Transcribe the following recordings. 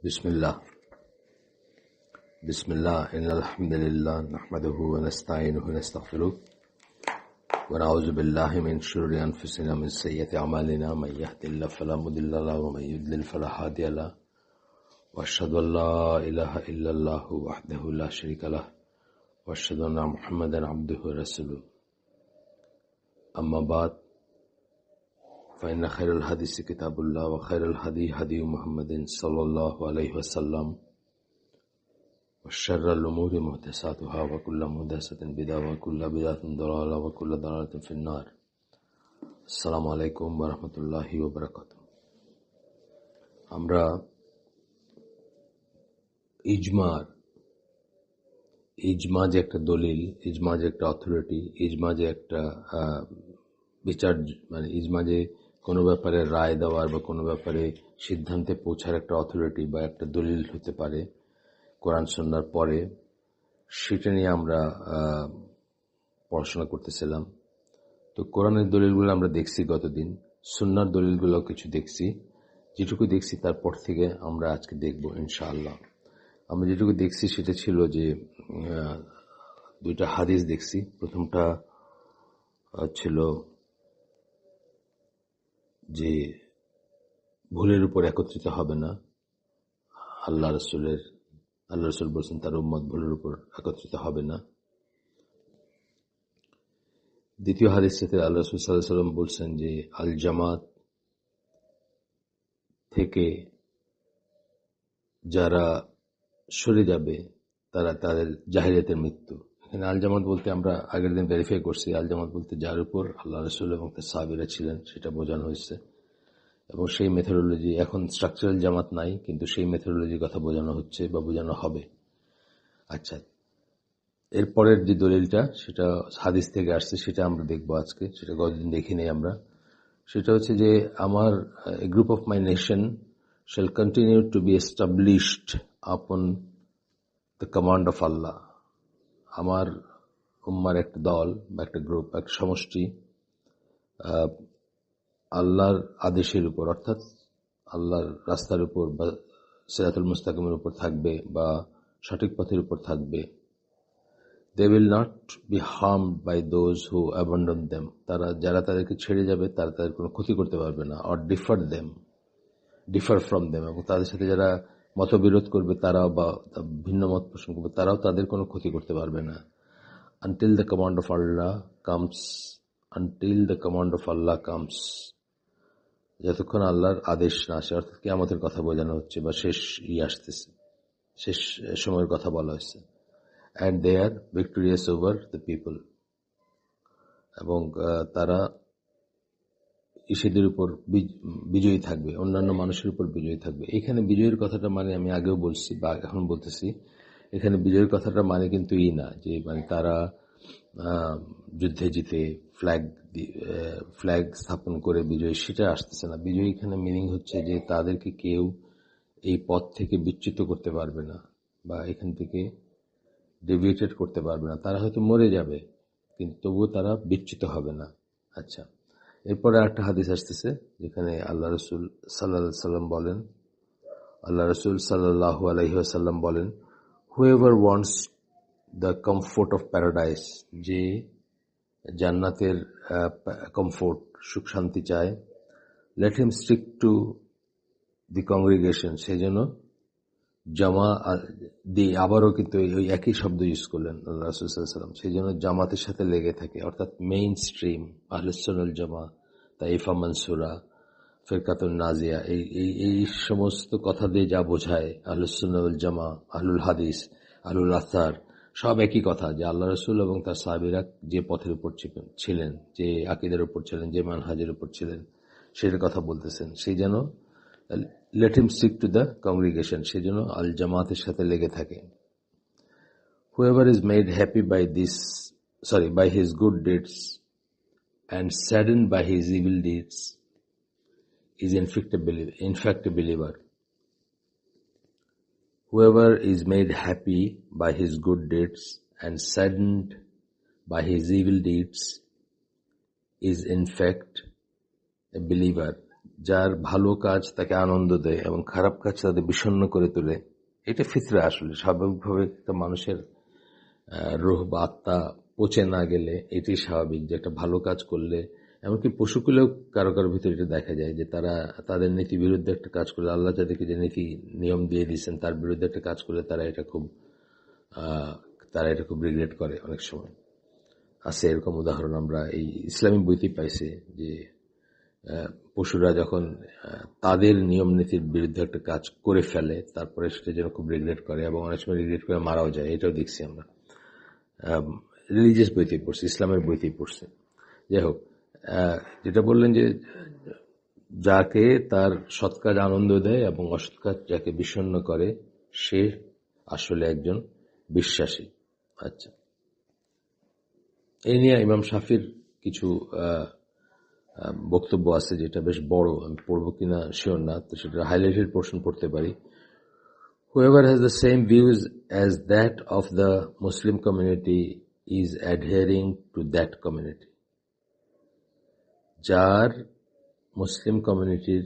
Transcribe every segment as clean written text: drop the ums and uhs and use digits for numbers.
बिस्मिल्लाह बिस्मिल्लाह इन्नल हम्दुलिल्लाह नहमदुहु व नस्तईनुहु व नस्तगफिरुह व नऊज़ु बिल्लाहि मिन शुरूरि अनफुसिना व मिन सय्यिआति अमालिना मन यहदिल्लाहु फला मुदिल्ल लहु व मन युद्लिल फला हादिय लहु व अशहदु अन ला इलाहा इल्लल्लाहु वहदहु ला शरीका लहु व अशहदु अन्ना मुहम्मदन अब्दुहु व रसूलुहु अम्मा बाद फ़इन्न खैरुल हदीस किताबुल्लाह व खैरुल हदी हदी मुहम्मदिन सल्लल्लाहु अलैहि वसल्लम व शर्रुल उमूरि मुहदसातुहा व कुल्लु मुहदसतिन बिदअह व कुल्लु बिदअतिन दलाला व कुल्लु दलालतिन फिन्नार। अस्सलामु आलैकुम व रहमतुल्लाहि व बाराकातुहू। আমরা ইজমা যে একটা দলিল, ইজমা যে একটা অথরিটি, ইজমা যে একটা বিচার, মানে ইজমা যে কোনো ব্যাপারে রায় দেওয়ার বা কোনো ব্যাপারে সিদ্ধান্তে পৌঁছার একটা অথরিটি বা একটা দলিল হতে পারে কোরআন সুন্নাহর পরে, সেটা নিয়ে আমরা পড়াশোনা করতেছিলাম। তো কোরআনের দলিলগুলো আমরা দেখছি গতদিন, সুন্নাহর দলিলগুলো কিছু দেখছি। যেটুকু দেখছি তারপর থেকে আমরা আজকে দেখব ইনশাআল্লাহ। আমরা যেটুকু দেখছি সেটা ছিল যে দুইটা হাদিস দেখছি। প্রথমটা ছিল যে ভুলের উপর একত্রিত হবে না। আল্লাহ রসুল বলছেন তার উম্মত ভুলের উপর একত্রিত হবে না। দ্বিতীয় হাদিস থেকে আল্লাহ রসুল সাল্লাল্লাহু আলাইহি ওয়াসাল্লাম বলছেন যে আল জামাত থেকে যারা সরে যাবে তারা তাদের জাহিলিয়াতের মৃত্যু। এখানে আল জামাত বলতে আমরা আগের দিন ভেরিফাই করছি, আল জামাত বলতে যার উপর আল্লাহ রসুল এবং তার সাহাবীরা ছিলেন সেটা বোঝানো হয়েছে। এবং সেই মেথোডোলজি, এখন স্ট্রাকচারাল জামাত নাই, কিন্তু সেই মেথোডোলজির কথা বোঝানো হচ্ছে বা বোঝানো হবে। আচ্ছা, এরপরের যে দলিলটা সেটা হাদিস থেকে আসছে, সেটা আমরা দেখবো আজকে। সেটা গতদিন দেখি নেই আমরা। সেটা হচ্ছে যে আমার a group of my nation shall continue to be established upon the command of Allah. আমার উম্মার একটা দল বা একটা গ্রুপ, একটা সমষ্টি আল্লাহর আদেশের উপর, অর্থাৎ আল্লাহর রাস্তার উপর বা সিরাতুল মুস্তাকিমের উপর থাকবে বা সঠিক পথের উপর থাকবে। They will not be harmed by those who abandon them. যারা তাদেরকে ছেড়ে যাবে তারা তাদের কোনো ক্ষতি করতে পারবে না। or differ from them. এবং তাদের সাথে যারা মতবিরোধ করবে তারাও বা ভিন্ন মত পোষণ করবে তারাও তাদের কোনো ক্ষতি করতে পারবে না। until the command of Allah comes. যতক্ষণ আল্লাহর আদেশ না আসে, অর্থাৎ কিয়ামতের কথা বোঝানো হচ্ছে বা শেষ আসতেছে, শেষ সময়ের কথা বলা হয়েছে। and they are victorious over the people. এবং তারা ইসেদের উপর বিজয়ী থাকবে, অন্যান্য মানুষের উপর বিজয়ী থাকবে। এখানে বিজয়ের কথাটা মানে আমি আগেও বলছি বা এখন বলতেছি, এখানে বিজয়ের কথাটা মানে কিন্তু না যে মানে তারা যুদ্ধে জিতে ফ্ল্যাগ স্থাপন করে বিজয়ী, সেটা আসতেছে না। বিজয়ী এখানে মিনিং হচ্ছে যে তাদেরকে কেউ এই পথ থেকে বিচ্যুত করতে পারবে না বা এখান থেকে ডেভিয়েটেড করতে পারবে না। তারা হয়তো মরে যাবে কিন্তু তবুও তারা বিচ্যুত হবে না। আচ্ছা, এরপরে একটা হাদিস আসতেছে যেখানে আল্লাহ রসুল সাল্লাল্লাহু আলাইহি ওয়াসাল্লাম বলেন, whoever wants the comfort of paradise, যে জান্নাতের কমফোর্ট, সুখ শান্তি চায়, let him stick to the congregation. সেই জন্য জামা দিয়ে আবারও কিন্তু ওই একই শব্দ ইউজ করলেন আল্লাহ রাসূল সাল্লাল্লাহু আলাইহি ওয়াসাল্লাম। সেই জন্য জামাতের সাথে লেগে থাকে, অর্থাৎ মেইন স্ট্রিম আহলুস সুন্নাহ ওয়াল জামা, তাইফা মানসুরা, ফিরকাতুন নাজিয়া, এই সমস্ত কথা দিয়ে যা বোঝায় আহলুস সুন্নাহ ওয়াল জামা, আহলুল হাদিস, আহলুল আসার, সব একই কথা যে আল্লাহ রাসূল এবং তার সাহাবীরা যে পথের উপর ছিলেন, যে আকীদার উপর ছিলেন, যে মানহাজের উপর ছিলেন, সেটার কথা বলতেছেন। সেই যেন let him stick to the congregation, সেই জন্য আল জামাতের সাথে লেগে থাকে। whoever is made happy by his good deeds and saddened by his evil deeds is in fact a believer. Whoever is made happy by his good deeds and saddened by his evil deeds is in fact a believer. যার ভালো কাজ তাকে আনন্দ দেয় এবং খারাপ কাজ তাদের বিষণ্ণ করে তোলে, এটা ফিতরা। আসলে স্বাভাবিকভাবে একটা মানুষের রূহ বা আত্মা পচে না গেলে এটি স্বাভাবিক যে একটা ভালো কাজ করলে, এমনকি পশুকুলেও কারো কারো ভিতরে এটা দেখা যায় যে তারা তাদের নীতি বিরুদ্ধে একটা কাজ করলে, আল্লাহ যাদেরকে যে নীতি নিয়ম দিয়ে দিয়েছেন তার বিরুদ্ধে একটা কাজ করলে তারা এটা খুব রিগ্রেট করে। অনেক সময় আছে এরকম উদাহরণ আমরা এই ইসলামিক বইতেই পাইছি যে পশুরা যখন তাদের নিয়ম নীতির বিরুদ্ধে একটা কাজ করে ফেলে তারপরে সেটা যেন খুব রিগ্রেট করে এবং অনেক সময় রিগ্রেট করে মারাও যায়। এটাও দেখছি আমরা রিলিজিয়াস বইতেই পড়ছি, ইসলামের বইতেই পড়ছি। যাই হোক, যেটা বললেন যে যাকে তার সৎ কাজ আনন্দ দেয় এবং অসৎ কাজ যাকে বিষণ্ণ করে সে আসলে একজন বিশ্বাসী। আচ্ছা, এই নিয়ে ইমাম শাফির কিছু বক্তব্য আছে যেটা বেশ বড়, আমি পড়বো কিনা শিওর না, তো সেটা হাইলাইটেড পোর্শন পড়তে পারি। Whoever has the same views as that of the Muslim community is adhering to that community. যার মুসলিম কমিউনিটির,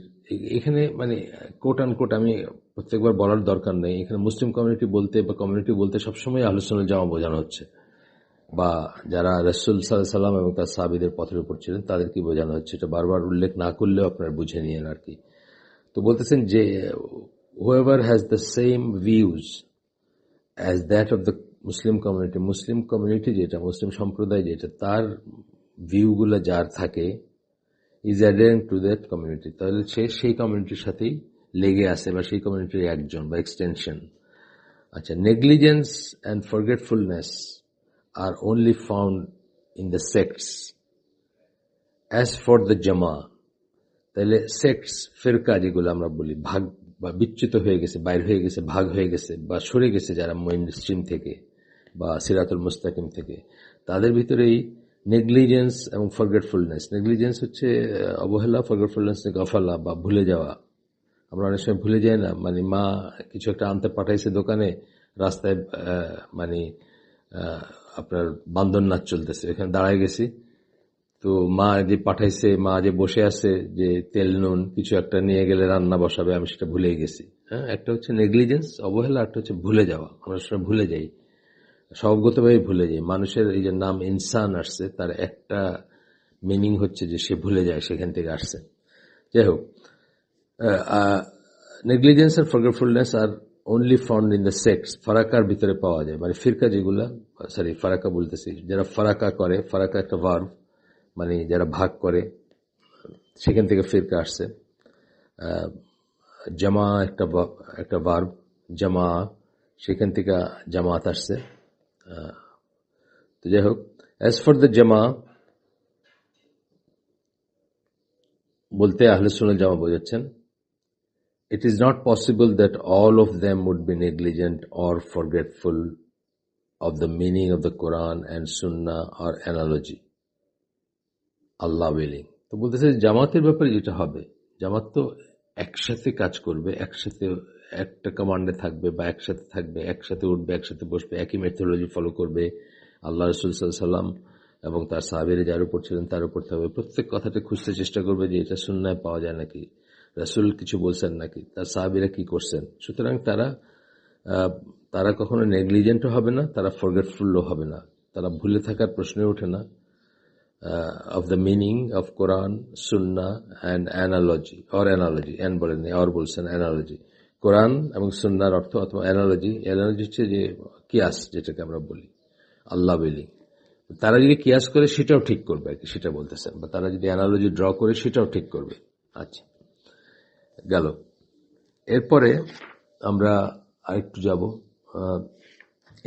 এখানে মানে কোট আনকোট আমি প্রত্যেকবার বলার দরকার নেই, এখানে মুসলিম কমিউনিটি বলতে বা কমিউনিটি বলতে সবসময় আহলে সুন্নাত ওয়াল জামাত বোঝানো হচ্ছে, বা যারা রাসূল সাল্লাল্লাহু আলাইহি সাল্লাম এবং তার সাহাবীদের পথের উপর ছিলেন তাদেরকে বোঝানো হচ্ছে। এটা বারবার উল্লেখ না করলেও আপনারা বুঝে নিয়েন আর কি। তো বলতেছেন যে whoever has the same views as that of the Muslim community, Muslim community যেটা, মুসলিম সম্প্রদায় যেটা, তার ভিউগুলো যার থাকে, is adhering to that community, তাহলে সে সেই কমিউনিটির সাথেই লেগে আছে বা সেই কমিউনিটির একজন বা এক্সটেনশন। আচ্ছা, negligence and forgetfulness are only found in the sects. As for the জামা, তাহলে সেক্টস, ফিরকা যেগুলো আমরা বলি, ভাগ বা বিচ্যুত হয়ে গেছে, বাইর হয়ে গেছে, ভাগ হয়ে গেছে বা সরে গেছে যারা মেইনস্ট্রিম থেকে বা সিরাতুল মুস্তাকিম থেকে, তাদের ভিতরেই নেগলিজেন্স এবং ফরগেটফুলনেস। নেগলিজেন্স হচ্ছে অবহেলা, ফরগেটফুলনেস গফলা বা ভুলে যাওয়া। আমরা অনেক সময় ভুলে যাই না, মানে মা কিছু একটা আনতে পাঠাইছে দোকানে, রাস্তায় মানে আপনার বান্দর নাচ চলতেছে, এখানে দাঁড়ায় গেছি, তো মা যে পাঠাইছে, মা যে বসে আছে, যে তেল নুন কিছু একটা নিয়ে গেলে রান্না বসাবে, আমি সেটা ভুলেই গেছি। হ্যাঁ, একটা হচ্ছে নেগলিজেন্স অবহেলা, একটা হচ্ছে ভুলে যাওয়া। আমরা সেটা ভুলে যাই, স্বভাবগতভাবে ভুলে যাই। মানুষের এই যে নাম ইনসান আসছে, তার একটা মিনিং হচ্ছে যে সে ভুলে যায় সেখান থেকে আসছে। যাই হোক, নেগলিজেন্স আর ফরগেটফুলনেস আর only found in the sects, ফারাকার ভিতরে পাওয়া যায়। মানে ফিরকা যেগুলা, সরি ফারাকা বলতেছি, যারা ফারাকা করে, ফারাকা একটা ভার্ব, মানে যারা ভাগ করে, সেখান থেকে ফিরকা আসছে। জামা একটা ভার্ব, জামা, সেখান থেকে জামাত আসছে। তো যাই হোক, অ্যাজ ফর দ্য জামা বলতে আহলে সুন্নাত জামা বোঝাচ্ছেন, it is not possible that all of them would be negligent or forgetful of the meaning of the Quran and Sunnah or analogy, Allah willing. তো বলতেছে জামাতের ব্যাপারে যেটা হবে, জামাত তো একসাথে কাজ করবে, একসাথে একটা কমান্ডে থাকবে বা একসাথে থাকবে, একসাথে উঠবে, একসাথে বসবে, একই মেথোডোলজি ফলো করবে। আল্লাহ রাসূল সাল্লাল্লাহু আলাইহি সাল্লাম এবং তার সাহাবীরা যার উপর ছিলেন তার উপর থাকবে। প্রত্যেক কথাটা খুঁজতে চেষ্টা করবে যে এটা সুন্নায় পাওয়া যায় নাকি, রাসূল কিছু বলছেন নাকি, তার সাহাবীরা কি করছেন। সুতরাং তারা কখনো নেগলিজেন্টও হবে না, তারা ফরগেটফুলও হবে না, তারা ভুলে থাকার প্রশ্নই ওঠে না। of the meaning of Quran, Sunnah and analogy, or analogy, and বলেন or বলছেন analogy, কোরআন এবং সুন্নাহর অর্থ অথবা analogy হচ্ছে যে কিয়াস, যেটাকে আমরা বলি আল্লাহ বলি। তারা যদি কিয়াস করে সেটাও ঠিক করবে আর কি, সেটা বলতেছেন, বা তারা যদি অ্যানালজি ড্র করে সেটাও ঠিক করবে। আচ্ছা, গেল। এরপরে আমরা আরেকটু যাব,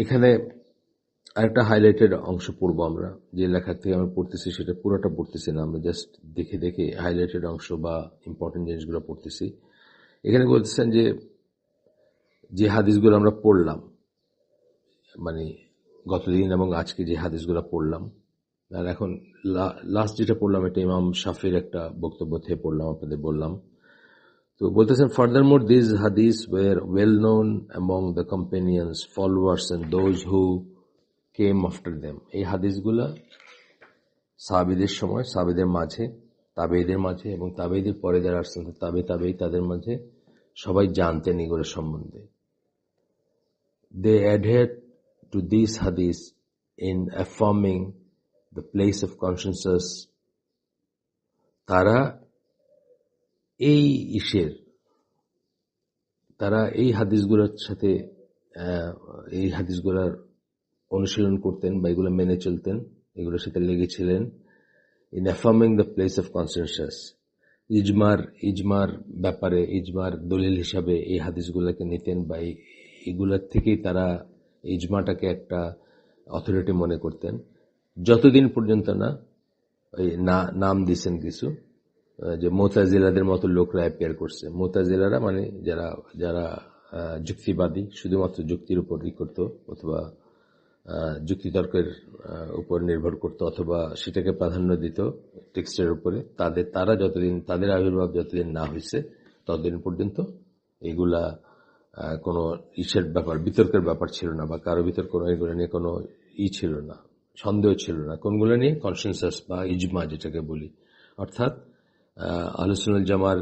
এখানে আরেকটা হাইলাইটেড অংশ পড়বো আমরা, যে লেখার থেকে আমি পড়তেছি সেটা পুরোটা পড়তেছি না, আমরা জাস্ট দেখে দেখে হাইলাইটেড অংশ বা ইম্পর্টেন্ট জিনিসগুলো পড়তেছি। এখানে বলতেছেন যে হাদিসগুলো আমরা পড়লাম, মানে গতদিন এবং আজকে যে হাদিসগুলো পড়লাম, আর এখন লাস্ট যেটা পড়লাম এটা ইমাম শাফির একটা বক্তব্য থেকে পড়লাম, আপনাদের বললাম। তো বলতেছেন, ফার্দারমোর দিস হাদিস were well known among the companions, followers and those who came after them. এই হাদিসগুলা সাহাবীদের সময়, সাহাবীদের মাঝে তাবেঈদের মাঝে এবং তাবেঈদের পরে যারা আসছেন তাবেই তাদের মাঝে সবাই জানতেন এগুলোর সম্বন্ধে। They adhered to these hadiths in affirming the place of consciousness. তারা এই হাদিসগুলোর সাথে এই হাদিসগুলোর অনুশীলন করতেন বা এগুলো মেনে চলতেন, এগুলোর সাথে লেগেছিলেন। In affirming the place of consensus, ইজমার ব্যাপারে, ইজমার দলিল হিসাবে এই হাদিসগুলোকে নিতেন বা এগুলোর থেকেই তারা ইজমাটাকে একটা অথরিটি মনে করতেন, যতদিন পর্যন্ত না ওই নাম দিয়েছেন কিছু যে মুতাজিলাদের মতো লোকরা অ্যাপিয়ার করছে। মুতাজিলারা মানে যারা যুক্তিবাদী, শুধুমাত্র যুক্তির উপর করত অথবা যুক্তিতর্কের উপর নির্ভর করত অথবা সেটাকে প্রাধান্য দিত টেক্সটের উপরে, তাদের আবির্ভাব যতদিন না হয়েছে ততদিন পর্যন্ত এগুলা কোনো ইসের ব্যাপার, বিতর্কের ব্যাপার ছিল না বা কারো ভিতর কোনো এগুলো নিয়ে কোনো ছিল না, সন্দেহ ছিল না। কোনগুলো নিয়ে? কনসেনসাস বা ইজমা যেটাকে বলি, অর্থাৎ আহলে সুন্নাত জামার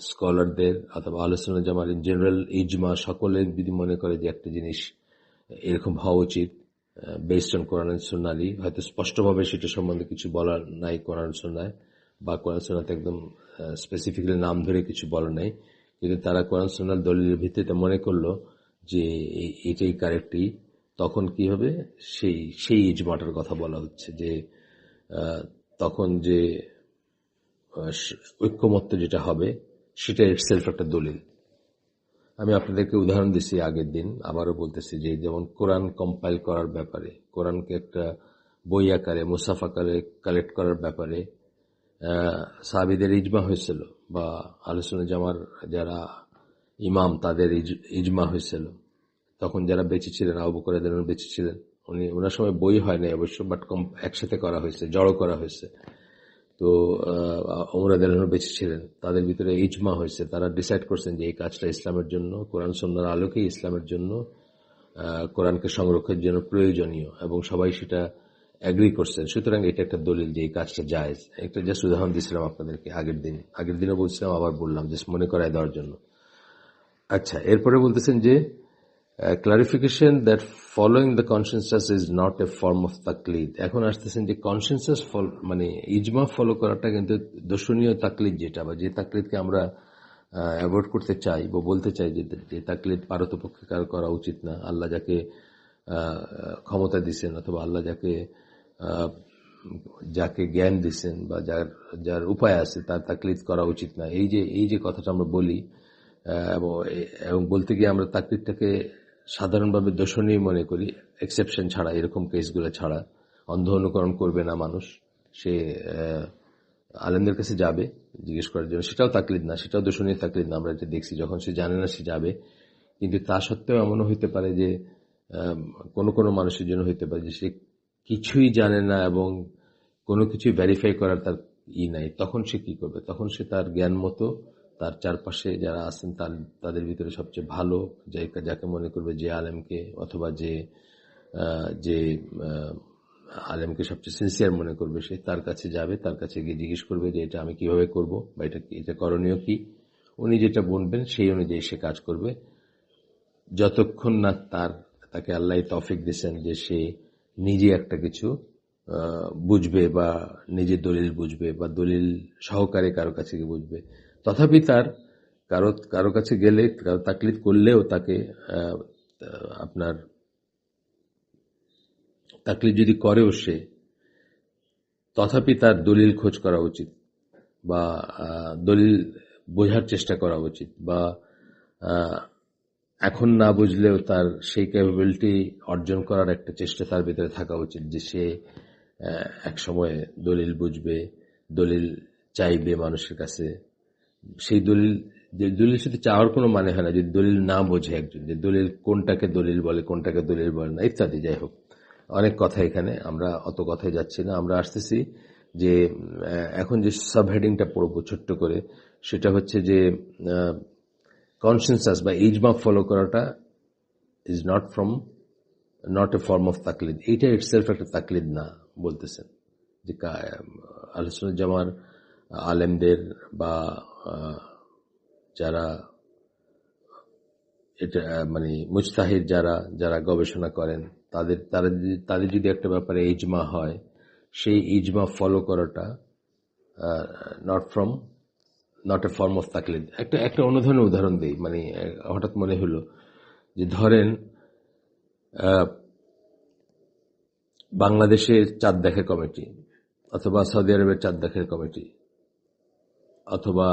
স্কলারদের অথবা আহলে সুন্নাত জামার ইন জেনারেল ইজমা, সকলে যদি মনে করে যে একটা জিনিস এরকম হওয়া উচিত বেসড অন কোরআন এন্ড সুন্নাহই, হয়তো স্পষ্টভাবে সেটা সম্বন্ধে কিছু বলার নাই কোরআন সুন্নাহয় বা কোরআন সুন্নাহতে একদম স্পেসিফিক্যালি নাম ধরে কিছু বলা নাই, কিন্তু তারা কোরআন সুন্নাহর দলিলের ভিত্তিতে মনে করলো যে এটাই কারেক্টই, তখন কি হবে? সেই ইজমাটার কথা বলা হচ্ছে যে তখন যে ঐক্যমত্য যেটা হবে সেটা ইটসেলফ একটা দলিল। আমি আপনাদেরকে উদাহরণ দিচ্ছি আগের দিন, আবারও বলতেছি যে যেমন কোরআন কম্পাইল করার ব্যাপারে, কোরআনকে একটা বই আকারে মুসাফ আকারে কালেক্ট করার ব্যাপারে সাহাবীদের ইজমা হয়েছিল বা আহলে সুন্নাত জামার যারা ইমাম তাদের ইজমা হয়েছিল। তখন যারা বেঁচে ছিলেন, আবু বকর রাদিয়াল্লাহু আনহু বেঁচে ছিলেন, ওনার সময় বই হয় নাই অবশ্য, বাট একসাথে করা হয়েছে, জড়ো করা হয়েছে। তো ওমর রাদিয়াল্লাহু আনহু বেঁচে ছিলেন, তাদের ভিতরে ইজমা হয়েছে, তারা ডিসাইড করছেন যে এই কাজটা ইসলামের জন্য, কোরআন সুন্নাহর আলোকেই ইসলামের জন্য, কোরআনকে সংরক্ষণের জন্য প্রয়োজনীয়, এবং সবাই সেটা এগ্রি করছেন। সুতরাং এটা একটা দলিল যে এই কাজটা জায়েজ। একটা জাস্ট উদাহরণ দিয়েছিলাম আপনাদেরকে আগের দিনও বলছিলাম, আবার বললাম জাস্ট মনে করায় দেওয়ার জন্য। আচ্ছা, এরপরে বলতেছেন যে clarification that following the consensus is not a form of তাকলিদ। এখন আসতেছেন যে কনসেনসাস মানে ইজমা ফলো করাটা কিন্তু দর্শনীয় তাকলিদ, যেটা বা যে তাকলিদকে আমরা অ্যাভয়েড করতে চাই বা বলতে চাই যে তাকলিদ পারতপক্ষে কারো করা উচিত না। আল্লাহ যাকে ক্ষমতা দিচ্ছেন অথবা আল্লাহ যাকে জ্ঞান দিচ্ছেন বা যার উপায় আছে তার তাকলিদ করা উচিত না, এই যে কথাটা আমরা বলি, এবং বলতে গিয়ে আমরা তাকলিদটাকে সাধারণভাবে দোষণীয় মনে করি, এক্সেপশন ছাড়া, এরকম কেসগুলো ছাড়া। অন্ধ অনুকরণ করবে না মানুষ, সে আলেমদের কাছে যাবে জিজ্ঞেস করার জন্য, সেটাও তাকলিদ না, সেটাও দোষণীয় তাকলিদ না। আমরা এটা দেখছি, যখন সে জানে না সে যাবে। কিন্তু তা সত্ত্বেও এমনও হইতে পারে যে কোনো মানুষের জন্য হইতে পারে যে সে কিছুই জানে না এবং কোনো কিছুই ভেরিফাই করার তার নাই, তখন সে কি করবে? তখন সে তার জ্ঞান মতো তার চারপাশে যারা আছেন তাদের ভিতরে সবচেয়ে ভালো যাকে মনে করবে, যে আলেমকে অথবা যে আলেমকে সবচেয়ে সিনসিয়ার মনে করবে, সে তার কাছে যাবে, তার কাছে গিয়ে জিজ্ঞেস করবে যে এটা আমি কিভাবে করব বা এটা করণীয় কি। উনি যেটা বলবেন সেই অনুযায়ী সে কাজ করবে, যতক্ষণ না তাকে আল্লাহ তৌফিক দিয়েছেন যে সে নিজে একটা কিছু বুঝবে বা নিজে দলিল বুঝবে বা দলিল সহকারে কারো কাছে গিয়ে বুঝবে। তথাপি তার কারো কাছে গেলে, কারো তাকলিদ করলেও তাকে আপনার তাকলিদ যদি করেও সে, তথাপি তার দলিল খোঁজ করা উচিত বা দলিল বোঝার চেষ্টা করা উচিত, বা এখন না বুঝলেও তার সেই ক্যাপাবিলিটি অর্জন করার একটা চেষ্টা তার ভিতরে থাকা উচিত যে সে এক সময় দলিল বুঝবে, দলিল চাইবে মানুষের কাছে। সেই দলিল শুধু চাওয়ার কোনো মানে হয় না যদি দলিল না বোঝে একজন, যে দলিল কোনটাকে দলিল বলে কোনটাকে দলিল বলে না ইত্যাদি। যাই হোক, অনেক কথা এখানে, আমরা অত কথায় যাচ্ছি না। আমরা আসতেছি যে এখন যে সাবহেডিংটা পড়বো ছোট্ট করে, সেটা হচ্ছে যে কনসেনসাস বা ইজমা ফলো করাটা is not a form of তাকলিদ। এইটা ইটসেলফ একটা তাকলিদ না বলতেছেন, যে আহলে সুন্নাত জামার আলেমদের বা যারা এটা মানে মুজতাহিদ যারা গবেষণা করেন তাদের যদি একটা ব্যাপারে ইজমা হয়, সেই ইজমা ফলো করাটা নট এ ফর্ম অফ তাকলিদ। একটা অন্য ধরনের উদাহরণ দিই, মানে হঠাৎ মনে হলো যে ধরেন বাংলাদেশের চাঁদ দেখা কমিটি অথবা সৌদি আরবের চাঁদ দেখার কমিটি অথবা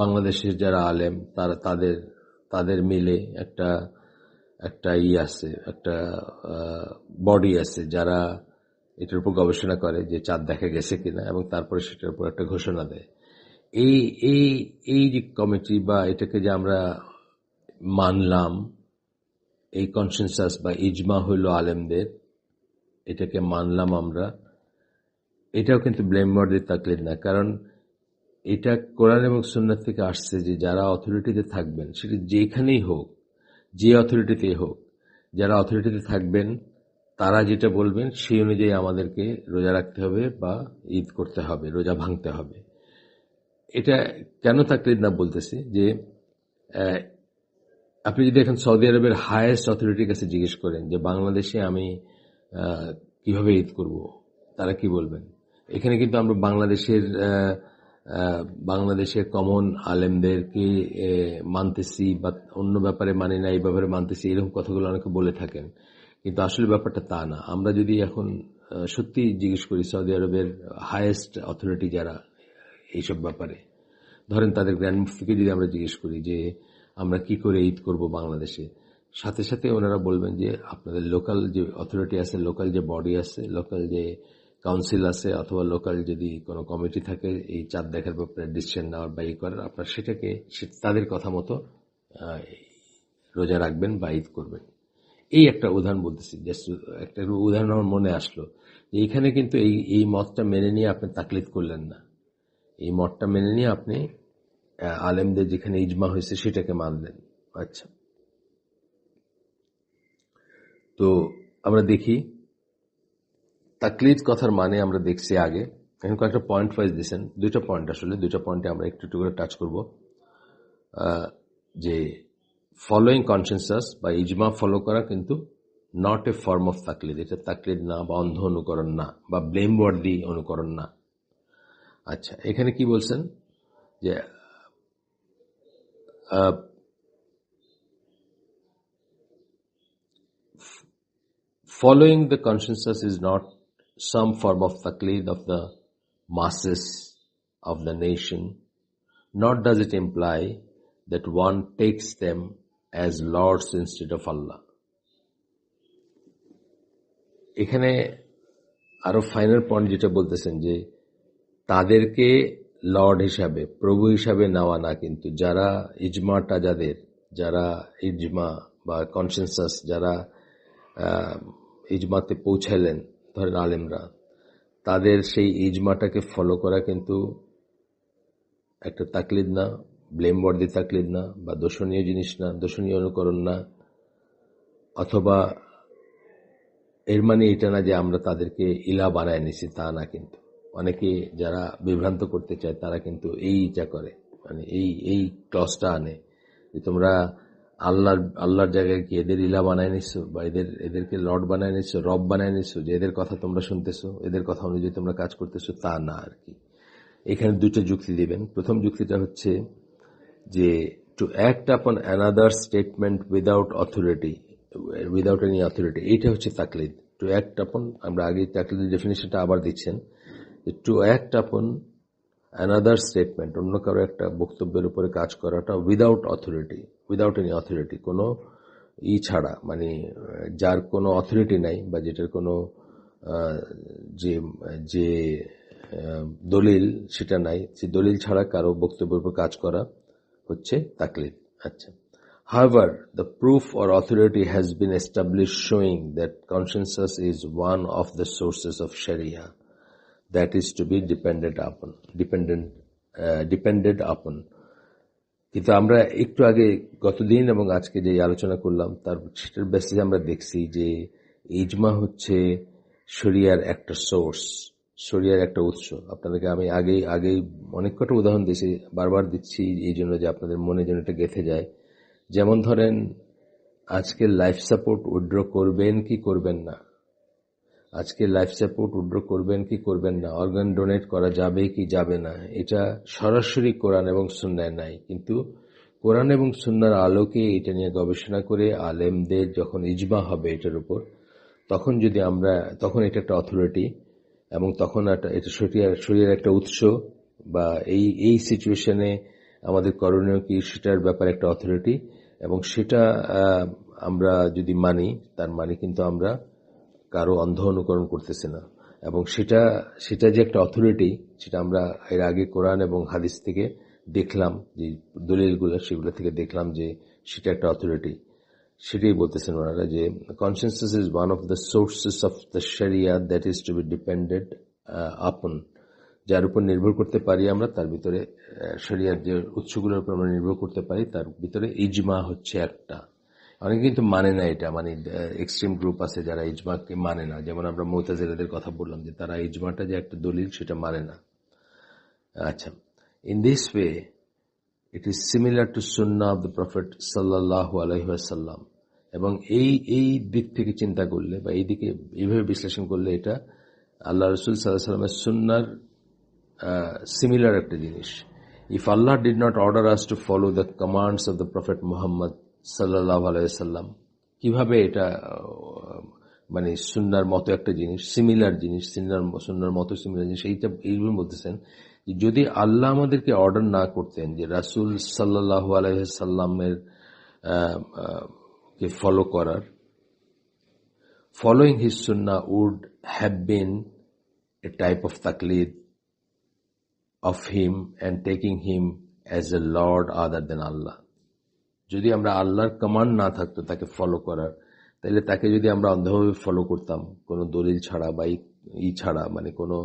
বাংলাদেশের যারা আলেম তাদের মিলে একটা আছে, একটা বডি আছে যারা এটার উপর গবেষণা করে যে চাঁদ দেখা গেছে কিনা, এবং তারপরে সেটার উপর একটা ঘোষণা দেয়। এই এই এই যে কমিটি বা এটাকে যে আমরা মানলাম, এই কনসেনসাস বা ইজমা হইল আলেমদের, এটাকে মানলাম আমরা, এটাও কিন্তু ব্লেমওয়ার্দি তাকলিদ না। কারণ এটা কোরআন এবং সুন্নাত থেকে আসছে যে যারা অথরিটিতে থাকবেন, সেটা যেখানেই হোক, যে অথরিটিতেই হোক, যারা অথরিটিতে থাকবেন তারা যেটা বলবেন সেই অনুযায়ী আমাদেরকে রোজা রাখতে হবে বা ঈদ করতে হবে, রোজা ভাঙতে হবে। এটা কেন তাকলিদ না বলতেছি, যে আপনি যদি এখন সৌদি আরবের হায়েস্ট অথরিটির কাছে জিজ্ঞেস করেন যে বাংলাদেশে আমি কিভাবে ঈদ করব, তারা কি বলবেন? এখানে কিন্তু আমরা বাংলাদেশের কমন আলেমদেরকে মানতেছি বা অন্য ব্যাপারে মানি না, এই ব্যাপারে মানতেছি, এরকম কথাগুলো অনেকে বলে থাকেন, কিন্তু আসলে ব্যাপারটা তা না। আমরা যদি এখন সত্যি জিজ্ঞেস করি সৌদি আরবের হায়েস্ট অথরিটি যারা এইসব ব্যাপারে, ধরেন তাদের গ্র্যান্ড মুফতিকে যদি আমরা জিজ্ঞেস করি যে আমরা কি করে ঈদ করব বাংলাদেশে, সাথে সাথে ওনারা বলবেন যে আপনাদের লোকাল যে অথরিটি আছে, লোকাল যে বডি আছে, লোকাল যে কাউন্সিল আছে, অথবা লোকাল যদি কোনো কমিটি থাকে এই চাঁদ দেখার ব্যাপারে ডিসিশন নেওয়ার বা ই করার, আপনার সেটাকে তাদের কথা মতো রোজা রাখবেন বা ঈদ করবেন। এই একটা উদাহরণ বলতেছি, জাস্ট একটা উদাহরণ আমার মনে আসলো। এইখানে কিন্তু এই মতটা মেনে নিয়ে আপনি তাকলিদ করলেন না, এই মতটা মেনে নিয়ে আপনি আলেমদের যেখানে ইজমা হয়েছে সেটাকে মানলেন। আচ্ছা, তো আমরা দেখি তাকলিদ কথার মানে আমরা দেখছি আগে। এখন কয়েকটা পয়েন্ট ওয়াইজ দিয়েছেন, দুইটা পয়েন্ট, আসলে দুইটা পয়েন্টে আমরা একটু করে টাচ করব। যে ফলোয়িং কনসেনসাস বা ইজমা ফলো করা কিন্তু নট এ ফর্ম অফ তাকলিদ, এটা তাকলিদ না বা অন্ধ অনুকরণ না বা ব্লেমওয়ার্দি অনুকরণ না। আচ্ছা, এখানে কি বলছেন যে following the consensus is not some form of taqleed of the masses of the nation, nor does it imply that one takes them as lords instead of Allah. এখানে আরো ফাইনাল পয়েন্ট যেটা বলতেছেন যে তাদেরকে লর্ড হিসাবে, প্রভু হিসাবে নেওয়া না, কিন্তু যারা ইজমাটা, যারা ইজমা বা কনসেনসাস, যারা ইজমাতে পৌঁছাইলেন, ধরেন আলেমরা, তাদের সেই ইজমাটাকে ফলো করা কিন্তু একটা তাকলিদ না, ব্লেমওয়ার্দি তাকলিদ না, বা দোষণীয় জিনিস না, দোষণীয় অনুকরণ না। অথবা এর মানে এটা না যে আমরা তাদেরকে ইলা বানায় নিছি, তা না। কিন্তু অনেকে যারা বিভ্রান্ত করতে চায় তারা কিন্তু এইটা করে, মানে এই ক্লসটা আনে যে তোমরা আল্লাহর জায়গায় কি এদের ইলা বানায় নিছো, বা এদেরকে লর্ড বানায় নিছো, রব বানায় নিছো, যে এদের কথা তোমরা শুনতেছো, এদের কথা অনুযায়ী তোমরা কাজ করতেছো, তা না আর কি। এখানে দুটো যুক্তি দিবেন। প্রথম যুক্তিটা হচ্ছে যে টু অ্যাক্ট আপন another statement without any authority, এইটা হচ্ছে তাকলিদ। টু অ্যাক্ট আপন, আমরা আগে তাকলিদের ডেফিনেশনটা আবার দিচ্ছেন, টু অ্যাক্ট আপন অ্যানাদার স্টেটমেন্ট, অন্য কারো একটা বক্তব্যের উপরে কাজ করাটা উইদাউট এনি অথরিটি, কোনো ছাড়া, মানে যার কোনো অথরিটি নাই বা যেটার কোনো যে দলিল সেটা নাই, সে দলিল ছাড়া কারো বক্তব্যের উপর কাজ করা হচ্ছে তাকলিদ। আচ্ছা, however, the proof or authority has been established showing that consensus is one of the sources of Sharia that is to be depended upon. কিন্তু আমরা একটু আগে গতদিন এবং আজকে যে আলোচনা করলাম সেটার বেসিসে আমরা দেখছি যে ইজমা হচ্ছে শরিয়ার একটা সোর্স, শরিয়ার একটা উৎস। আপনাদেরকে আমি আগেই অনেক কটা উদাহরণ দিয়েছি, বারবার দিচ্ছি এই জন্য যে আপনাদের মনে যেন এটা গেঁথে যায়। যেমন ধরেন, আজকে লাইফ সাপোর্ট উইথড্র করবেন কি করবেন না, আজকে লাইফ সাপোর্ট উইথড্র করবেন কি করবেন না, অর্গান ডোনেট করা যাবে কি যাবে না, এটা সরাসরি কোরআন এবং সুন্নায় নাই। কিন্তু কোরআন এবং সুন্নার আলোকে এটা নিয়ে গবেষণা করে আলেমদের যখন ইজমা হবে এটার উপর, তখন যদি আমরা, তখন এটা একটা অথরিটি, এবং তখন এটা শরীরের একটা উৎস, বা এই সিচুয়েশনে আমাদের করণীয় কি সেটার ব্যাপারে একটা অথরিটি, এবং সেটা আমরা যদি মানি, তার মানে কিন্তু আমরা কারো অন্ধ অনুকরণ করতেছে না। এবং সেটা যে একটা অথরিটি, সেটা আমরা এর আগে কোরআন এবং হাদিস থেকে দেখলাম, যে দলিলগুলো সেগুলো থেকে দেখলাম যে সেটা একটা অথরিটি। সেটাই বলতেছেন ওনারা যে consensus is one of the sources of the Sharia that is to be depended upon, যার উপর নির্ভর করতে পারি আমরা, তার ভিতরে শরিয়ার যে উৎসগুলোর উপর আমরা নির্ভর করতে পারি, তার ভিতরে ইজমা হচ্ছে একটা। অনেকে কিন্তু মানে না এটা, মানে এক্সট্রিম গ্রুপ আছে যারা ইজমাকে মানে না, যেমন আমরা মুতাজিলাদের কথা বললাম যে তারা ইজমাটা যে একটা দলিল সেটা মানে না। আচ্ছা, in this way it is similar to Sunnah of the prophet সাল্লাল্লাহু আলাইহি ওয়াসাল্লাম। এবং এই দিক থেকে চিন্তা করলে বা এই দিকে এইভাবে বিশ্লেষণ করলে এটা আল্লাহ রসুল সাল্লাল্লাহু আলাইহি ওয়াসাল্লামের সুন্নাহর সিমিলার একটা জিনিস। If Allah did not order us to follow the commands of the prophet Muhammad সাল্লাল্লাহু আলাইহি ওয়াসাল্লাম, কিভাবে এটা মানে সুন্নাহর মতো একটা জিনিস, সিমিলার জিনিস, সুন্নাহর মতো সিমিলার জিনিস, এইগুলো বলতেছেন। যদি আল্লাহ আমাদেরকে অর্ডার না করতেন যে রাসূল সাল্লাল্লাহু আলাইহি ওয়াসাল্লামের কে ফলো করার, following his sunnah would have been a type of taqlid of him and taking him as a lord other than Allah. যদি আমরা আল্লাহর কমান্ড না থাকতো তাকে ফলো করার, তাহলে তাকে যদি আমরা অন্ধভাবে ফলো করতাম কোনো দলিল ছাড়া বা ছাড়া, মানে কোনো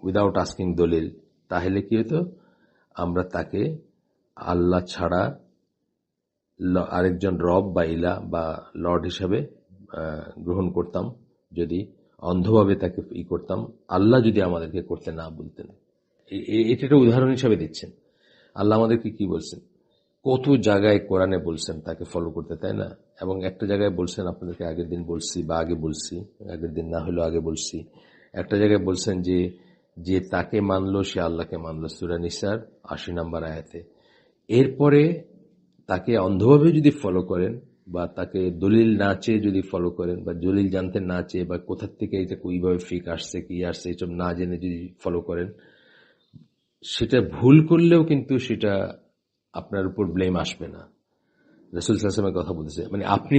উইদাউট আস্কিং দলিল, তাহলে কি হতো, আমরা তাকে আল্লাহ ছাড়া আরেকজন রব বা ইলা বা লর্ড হিসাবে গ্রহণ করতাম, যদি অন্ধভাবে তাকে করতাম, আল্লাহ যদি আমাদেরকে করতে না বলতেন। এটা একটা উদাহরণ হিসাবে দিচ্ছেন। আল্লাহ আমাদেরকে কি বলছেন, কত জায়গায় কোরআনে বলছেন তাকে ফলো করতে, তাই না? এবং একটা জায়গায় বলছেন, আপনাদেরকে আগের দিন বলছি বা আগে বলছি, আগের দিন না হলেও আগে বলছি, একটা জায়গায় বলছেন যে তাকে মানলো সে আল্লাহকে মানলো, সূরা নিসার ৮০ নম্বর আয়াতে। এরপরে তাকে অন্ধভাবে যদি ফলো করেন বা তাকে দলিল না চেয়ে যদি ফলো করেন বা দলিল জানতে না চেয়ে বা কোথার থেকে এটা কিভাবে ফিক আসছে কি আসছে এসব না জেনে যদি ফলো করেন, সেটা ভুল করলেও কিন্তু সেটা আপনার উপর ব্লেম আসবে না। রাসূল সাল্লাল্লাহু আলাইহি ওয়াসাল্লামের কথা বলতেছে, মানে আপনি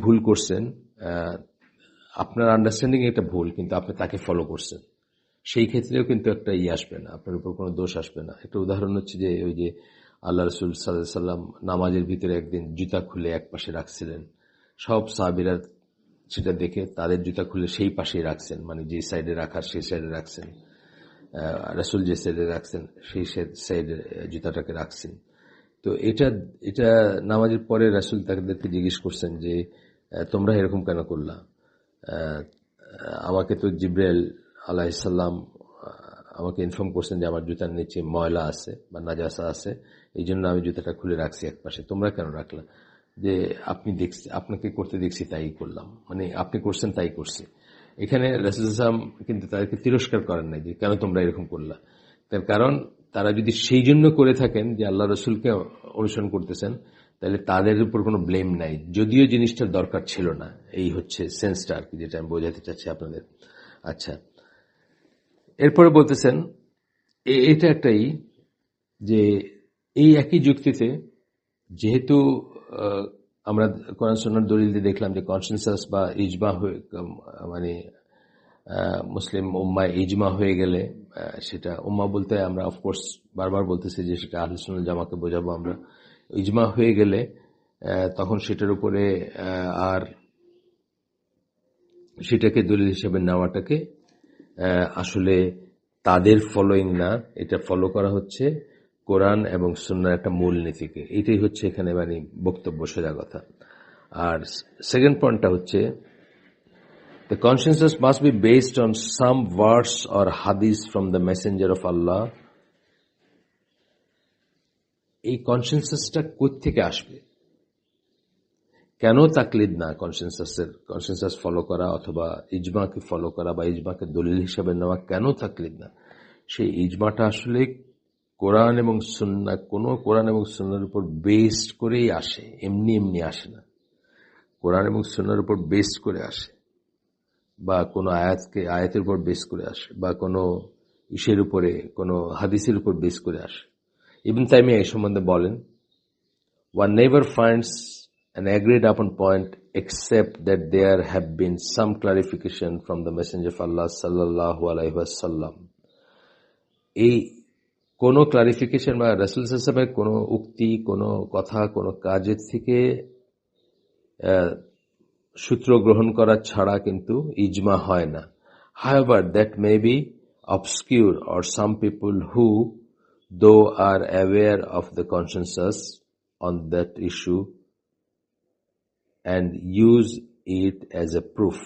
ভুল করছেন, আপনার আন্ডারস্ট্যান্ডিং এটা ভুল, কিন্তু আপনি তাকে ফলো করছেন, সেই ক্ষেত্রেও কিন্তু একটা আসবে না, আপনার উপর কোনো দোষ আসবে না। একটা উদাহরণ হচ্ছে যে ওই যে আল্লাহ রসুল সাল্লাল্লাহু আলাইহি ওয়াসাল্লাম নামাজের ভিতরে একদিন জুতা খুলে এক পাশে রাখছিলেন, সব সাহাবীরা সেটা দেখে তাদের জুতা খুলে সেই পাশেই রাখছেন, মানে যে সাইডে রাখার সেই সাইডে রাখছেন, রাসূল যে সাইডে রাখছেন সেই সাইডে জুতাটাকে রাখছেন। তো এটা নামাজের পরে রাসূল তাদেরকে জিজ্ঞেস করছেন যে তোমরা এরকম কেন করলা? আমাকে তো জিবরাইল আলাইহিস সালাম আমাকে ইনফর্ম করছেন যে আমার জুতার নিচে ময়লা আছে বা নাজাসা আছে, এই জন্য আমি জুতাটা খুলে রাখছি এক পাশে, তোমরা কেন রাখলা? যে আপনাকে করতে দেখছি তাই করলাম, মানে আপনি করছেন তাই করছি। এখানে রাসূল সাল্লাল্লাহু আলাইহি ওয়াসাল্লাম কিন্তু তাদেরকে তিরস্কার করেন নাই যে কেন তোমরা এরকম করলা। তার কারণ তারা যদি সেই জন্য করে থাকেন যে আল্লাহ রসুলকে অনুসরণ করতেছেন, তাহলে তাদের উপর কোনো ব্লেম নাই, যদিও জিনিসটার দরকার ছিল না। এই হচ্ছে সেন্সটা আর কি, যেটা আমি বোঝাতে চাচ্ছি আপনাদের। আচ্ছা, এরপরে বলতেছেন এটা একটাই যে এই একই যুক্তিতে, যেহেতু আমরা কোরআন সুন্নাহর দলিল দিয়ে দেখলাম যে কনসেনসাস বা ইজমা হয়ে, মানে মুসলিম উম্মাহ ইজমা হয়ে গেলে, সেটা উম্মাহ বলতে আমরা অফকোর্স বারবার বলতেছি যে সেটা আহলে সুন্নাহ জামাকে বোঝাবো আমরা, ইজমা হয়ে গেলে তখন সেটার উপরে আর সেটাকে দলিল হিসেবে নেওয়াটাকে আসলে তাদের ফলোইং না, এটা ফলো করা হচ্ছে কোরআন এবং সুন্নাহর একটা মূল নীতিকে। এটাই হচ্ছে এখানে মানে বক্তব্য, সোজা কথা। আর সেকেন্ড পয়েন্টটা হচ্ছে The consensus must be based on some verse or hadith from the Messenger of Allah. এই কনসেনসাসটা কোত্থেকে আসবে? কেন তাকলিদ না কনসেনসাস ফলো করা অথবা ইজমাকে ফলো করা বা ইজমাকে দলিল হিসাবে নেওয়া, কেন তাকলিদ না? সেই ইজমাটা আসলে কোরআন এবং সুন্নাহ, কোন কোরআন এবং সুন্নাহর উপর বেসড করেই আসে, এমনি এমনি আসে না। কোরআন এবং সুন্নাহর উপর বেসড করে আসে, বা কোনো আয়াতের উপর বেস করে আসে, বা কোনো ইসের উপরে, কোনো হাদিসের উপর বেস করে আসে। ইবনে তাইমিয়া এই সম্বন্ধে বলেন, one never finds an agreed upon point except that there have been some clarification from the Messenger of Allah sallallahu alaihi wasallam. এই কোন ক্লারিফিকেশন বা রাসূল সাল্লাল্লাহু আলাইহি ওয়াসাল্লামের কোন উক্তি, কোন কথা, কোন কাজের থেকে সূত্র গ্রহণ করা ছাড়া কিন্তু ইজমা হয় না। However, that may be obscure, or some people who, though are aware of the consensus on that issue and use it as a proof.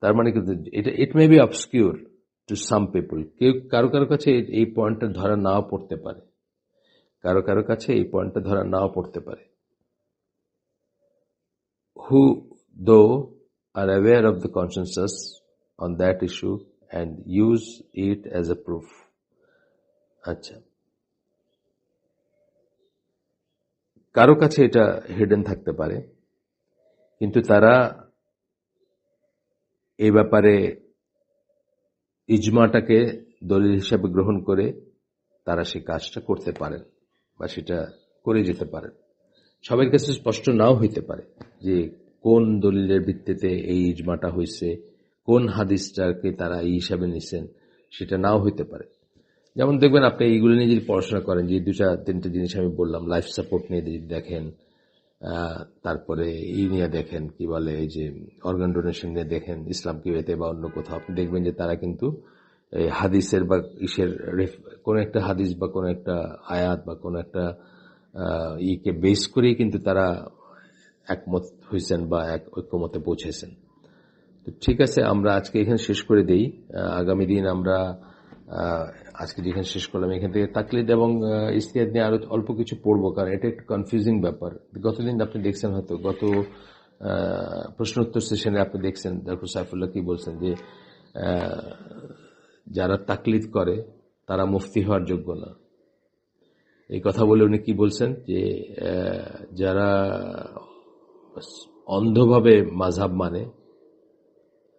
তার মানে কিন্তু it may be obscure to some people. কারো কারো কাছে এই পয়েন্টটা ধরা নাও পড়তে পারে, কারো কারো কাছে এই পয়েন্টটা ধরা নাও পড়তে পারে। Who, though, are aware of the consensus on that issue and use it as a proof. আচ্ছা, কারো কাছে এটা হিডেন থাকতে পারে, কিন্তু তারা এই ব্যাপারে ইজমাটাকে দলিল হিসাবে গ্রহণ করে তারা সেই কাজটা করতে পারেন বা সেটা করে যেতে পারেন। সবার কাছে স্পষ্ট নাও হইতে পারে যে কোন দলিলের ভিত্তিতে এই ইজমাটা হয়েছে, কোন হাদিসটাকে তারা এই হিসাবে নিছেন, সেটা নাও হইতে পারে। যেমন দেখবেন, আপনি এইগুলো নিয়ে যদি পড়াশোনা করেন, যে দুটা তিনটা জিনিস আমি বললাম, লাইফ সাপোর্ট নিয়ে যদি দেখেন, তারপরে নিয়ে দেখেন, কি বলে, এই যে অর্গান ডোনেশন নিয়ে দেখেন, ইসলাম কিভাবে বা অন্য কোথাও, আপনি দেখবেন যে তারা কিন্তু এই হাদিসের বা ইসের কোন একটা হাদিস বা কোন একটা আয়াত বা কোন একটা ইকে বেস করেই কিন্তু তারা একমত হয়েছেন বা এক ঐক্যমতে পৌঁছেছেন। তো ঠিক আছে, আমরা আজকে এখানে শেষ করে দেই। আগামী দিন আমরা আজকে যেখানে শেষ করলাম এখান থেকে তাকলিদ এবং ইজতিহাদ নিয়ে আরো অল্প কিছু পড়বো, কারণ এটা একটু কনফিউজিং ব্যাপার। গতদিন আপনি দেখছেন, হয়তো গত প্রশ্নোত্তর সেশনে আপনি দেখছেন ডক্টর সাইফুল্লাহ কি বলছেন, যে যারা তাকলিদ করে তারা মুফতি হওয়ার যোগ্য না। এই কথা বলে উনি কি বলছেন, যে যারা অন্ধভাবে মাযহাব মানে,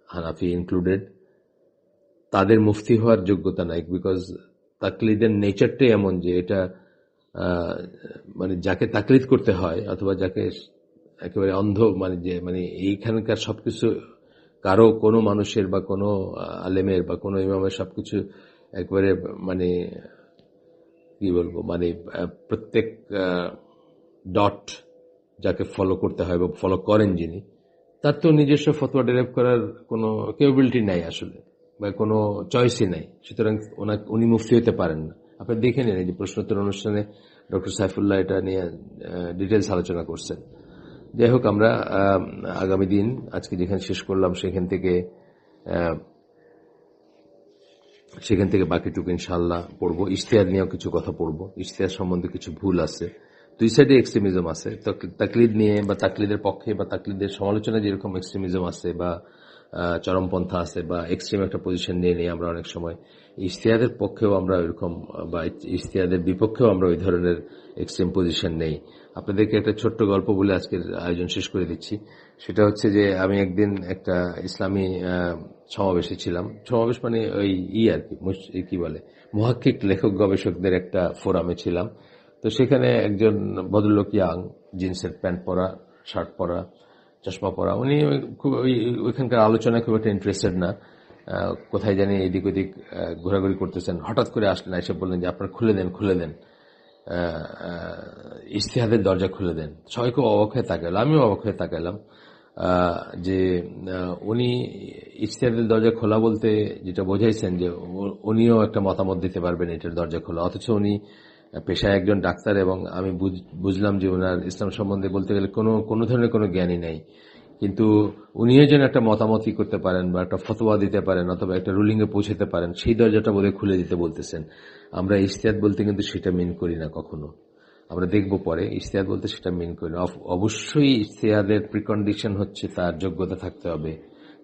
হানাফি ইনক্লুডেড, তাদের মুফতি হওয়ার যোগ্যতা নাই। বিকজ তাকলিদের নেচারটাই এমন যে এটা মানে যাকে তাকলিদ করতে হয় অথবা যাকে একেবারে অন্ধ মানে, যে মানে এইখানকার সবকিছু কারো কোনো মানুষের বা কোনো আলেমের বা কোনো ইমামের সবকিছু একবারে মানে কি বলবো, মানে প্রত্যেক ডট যাকে ফলো করতে হয় বা ফলো করেন যিনি, তার তো নিজস্ব ফতোয়া ডেরাইভ করার কোনো ক্যাপাবিলিটি নাই আসলে, বা কোনো চয়েসই নাই। সুতরাং উনি মুফতি হতে পারেন না। আপনি দেখে নিন, এই যে প্রশ্নোত্তর অনুষ্ঠানে ডক্টর সাইফুল্লাহ এটা নিয়ে ডিটেলস আলোচনা করছেন। যাই হোক, আমরা আগামী দিন আজকে যেখানে শেষ করলাম সেখান থেকে বাকিটুকু ইনশাআল্লাহ পড়বো। ইজতিহাদ নিয়েও কিছু কথা পড়বো। ইজতিহাদ সম্বন্ধে কিছু ভুল আছে, দুই সাইডে এক্সট্রিমিজম আছে। তাকলিদ নিয়ে বা তাকলিদের পক্ষে বা তাকলিদের সমালোচনা যেরকম এক্সট্রিমিজম আছে বা চরমপন্থা আছে বা এক্সট্রিম একটা পজিশন নিয়ে নেই আমরা অনেক সময়, ইজতিহাদের পক্ষেও আমরা ওইরকম বা ইজতিহাদের বিপক্ষেও আমরা ওই ধরনের এক্সট্রিম পজিশন নেই। আপনাদেরকে একটা ছোট্ট গল্প বলে আজকের আয়োজন শেষ করে দিচ্ছি। সেটা হচ্ছে যে আমি একদিন একটা ইসলামী সমাবেশে ছিলাম। সমাবেশ মানে ওই আর কি বলে, মুহাক্কিক লেখক গবেষকদের একটা ফোরামে ছিলাম। তো সেখানে একজন ভদ্রলোক, ইয়াং, জিন্সের প্যান্ট পরা, শার্ট পরা, চশমা পরা, উনি খুব ওইখানকার আলোচনায় খুব একটা ইন্টারেস্টেড না, কোথায় জানি এদিক ওদিক ঘোরাঘুরি করতেছেন। হঠাৎ করে আসলেন, এসে বললেন যে আপনার খুলে দেন ইজতিহাদের দরজা খুলে দেন। সবাই খুব অবাক হয়ে তাকাইল, আমিও অবাক হয়ে তাকাইলাম যে উনি ইজতিহাদের দরজা খোলা বলতে যেটা বোঝাইছেন যে উনিও একটা মতামত দিতে পারবেন এটার দরজা খোলা, অথচ উনি পেশায় একজন ডাক্তার এবং আমি বুঝলাম যে ওনার ইসলাম সম্বন্ধে বলতে গেলে কোনো ধরনের কোনো জ্ঞানই নাই। কিন্তু উনিও যেন একটা মতামতই করতে পারেন বা একটা ফতোয়া দিতে পারেন অথবা একটা রুলিং এ পৌঁছাতে পারেন, সেই দরজাটা বোধহয় খুলে দিতে বলতেছেন। আমরা ইজতিহাদ বলতে কিন্তু সেটা মেন করি না কখনো, আমরা দেখব পরে। ইজতিহাদ বলতে সেটা মেন করি না। অবশ্যই ইজতিহাদের প্রিকন্ডিশন হচ্ছে তার যোগ্যতা থাকতে হবে,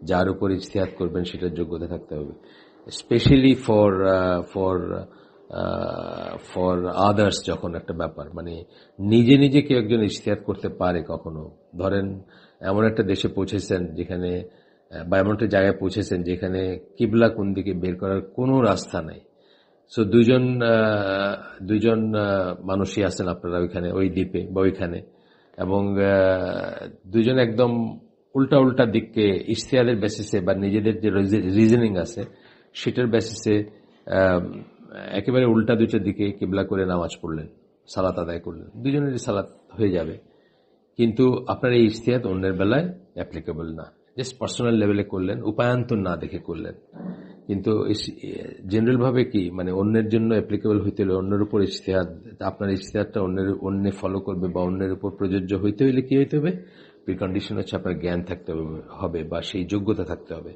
যার উপর ইজতিহাদ করবেন সেটার যোগ্যতা থাকতে হবে, specially for for for others. যখন একটা ব্যাপার মানে নিজে নিজে কেউ একজন ইজতিহাদ করতে পারে, কখনো ধরেন এমন একটা দেশে পৌঁছেছেন যেখানে বা এমন একটা জায়গায় পৌঁছেছেন যেখানে কিবলা কোন দিকে বের করার কোনো রাস্তা নাই। সো দুইজন মানুষই আছেন আপনারা ওইখানে, ওই দ্বীপে বা ওইখানে, এবং দুইজন একদম উল্টা উল্টা দিককে ইজতিহাদের বেসিসে বা নিজেদের যে রিজনিং আছে সেটার বেসিসে একেবারে উল্টা দুইটা দিকে কিবলা করে নামাজ পড়লেন, সালাত আদায় করলেন, দুজনেরই সালাত হয়ে যাবে। কিন্তু আপনার এই ইজতিহাদ অন্যের বেলায় অ্যাপ্লিকেবল না। জাস্ট পার্সোনাল লেভেলে করলেন, উপায়ান্তর না দেখে করলেন। কিন্তু জেনারেল ভাবে কি মানে অন্যের জন্য অ্যাপ্লিকেবল হইতে হলে অন্যের উপর ইজতিহাদ, আপনার ইজতিহাদটা অন্য ফলো করবে বা অন্যের উপর প্রযোজ্য হইতে হইলে কি হইতে হবে? প্রিকন্ডিশন হচ্ছে আপনার জ্ঞান থাকতে হবে বা সেই যোগ্যতা থাকতে হবে।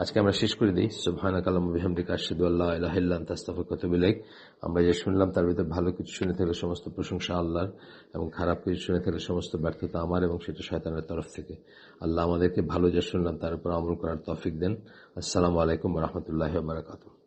আজকে আমরা শেষ করে দিই। সুবহানাকাল্লাহুম্মা ওয়া বিহামদিকা আশহাদু আল্লা ইলাহা ইল্লা আনতা আস্তাগফিরুকা ওয়া আতুবু ইলাইক। আমরা যে শুনলাম তার ভিতরে ভালো কিছু শুনে থাকলে সমস্ত প্রশংসা আল্লাহর, এবং খারাপ কিছু শুনে থাকলে সমস্ত ব্যর্থতা আমার, এবং সেটা শয়তানের তরফ থেকে। আল্লাহ আমাদেরকে ভালো যা শুনলাম তার উপর আমল করার তৌফিক দেন। আসসালামু আলাইকুম ওয়া রাহমাতুল্লাহি ওয়া বারাকাতুহু।